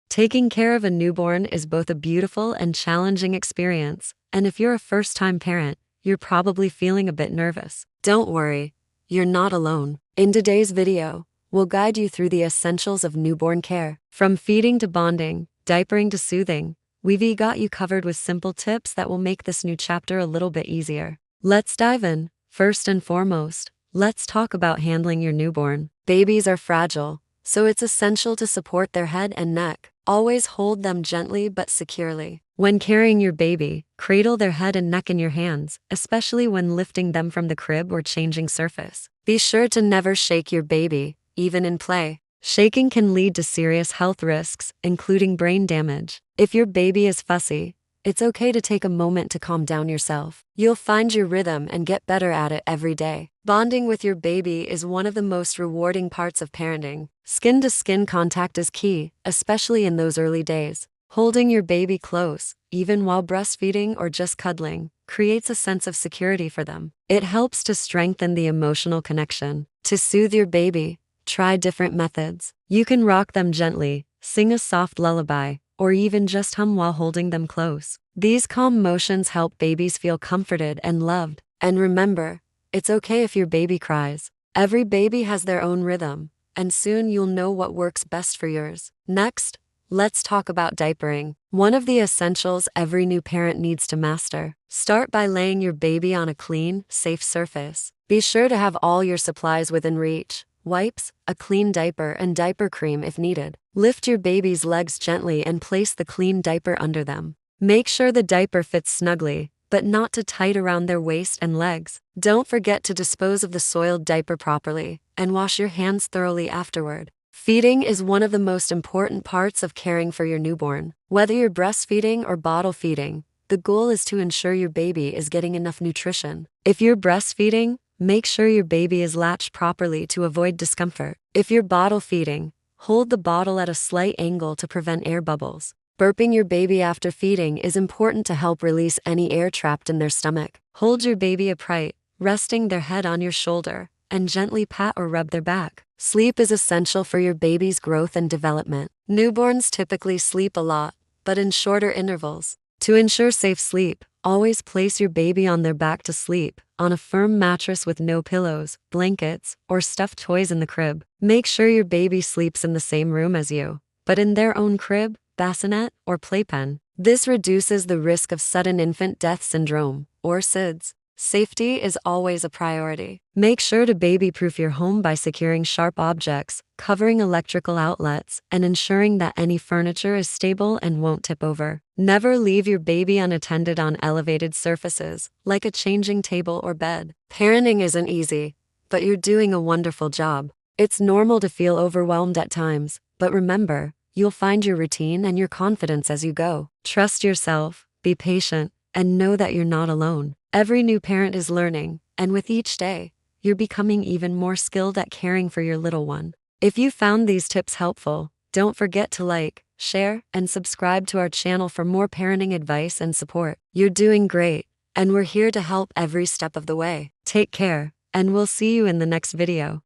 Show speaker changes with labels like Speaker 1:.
Speaker 1: Taking care of a newborn is both a beautiful and challenging experience, and if you're a first-time parent, you're probably feeling a bit nervous. Don't worry, you're not alone. In today's video, we'll guide you through the essentials of newborn care. From feeding to bonding, diapering to soothing, we've got you covered with simple tips that will make this new chapter a little bit easier. Let's dive in. First and foremost, let's talk about handling your newborn. Babies are fragile, so it's essential to support their head and neck. Always hold them gently but securely. When carrying your baby, cradle their head and neck in your hands, especially when lifting them from the crib or changing surface. Be sure to never shake your baby, even in play. Shaking can lead to serious health risks, including brain damage. If your baby is fussy, it's okay to take a moment to calm down yourself. You'll find your rhythm and get better at it every day. Bonding with your baby is one of the most rewarding parts of parenting. Skin-to-skin contact is key, especially in those early days. Holding your baby close, even while breastfeeding or just cuddling, creates a sense of security for them. It helps to strengthen the emotional connection. To soothe your baby, try different methods. You can rock them gently, sing a soft lullaby, or even just hum while holding them close. These calm motions help babies feel comforted and loved. And remember, it's okay if your baby cries. Every baby has their own rhythm, and soon you'll know what works best for yours. Next, let's talk about diapering. One of the essentials every new parent needs to master. Start by laying your baby on a clean, safe surface. Be sure to have all your supplies within reach. Wipes, a clean diaper, and diaper cream if needed. Lift your baby's legs gently and place the clean diaper under them. Make sure the diaper fits snugly, but not too tight around their waist and legs. Don't forget to dispose of the soiled diaper properly, and wash your hands thoroughly afterward. Feeding is one of the most important parts of caring for your newborn. Whether you're breastfeeding or bottle feeding, the goal is to ensure your baby is getting enough nutrition. If you're breastfeeding, make sure your baby is latched properly to avoid discomfort. If you're bottle feeding, hold the bottle at a slight angle to prevent air bubbles. Burping your baby after feeding is important to help release any air trapped in their stomach. Hold your baby upright, resting their head on your shoulder, and gently pat or rub their back. Sleep is essential for your baby's growth and development. Newborns typically sleep a lot, but in shorter intervals. To ensure safe sleep, always place your baby on their back to sleep, on a firm mattress with no pillows, blankets, or stuffed toys in the crib. Make sure your baby sleeps in the same room as you, but in their own crib, bassinet, or playpen. This reduces the risk of sudden infant death syndrome, or SIDS. Safety is always a priority. Make sure to baby-proof your home by securing sharp objects, covering electrical outlets, and ensuring that any furniture is stable and won't tip over. Never leave your baby unattended on elevated surfaces, like a changing table or bed. Parenting isn't easy, but you're doing a wonderful job. It's normal to feel overwhelmed at times, but remember, you'll find your routine and your confidence as you go. Trust yourself, be patient, and know that you're not alone. Every new parent is learning, and with each day, you're becoming even more skilled at caring for your little one. If you found these tips helpful, don't forget to like, share, and subscribe to our channel for more parenting advice and support. You're doing great, and we're here to help every step of the way. Take care, and we'll see you in the next video.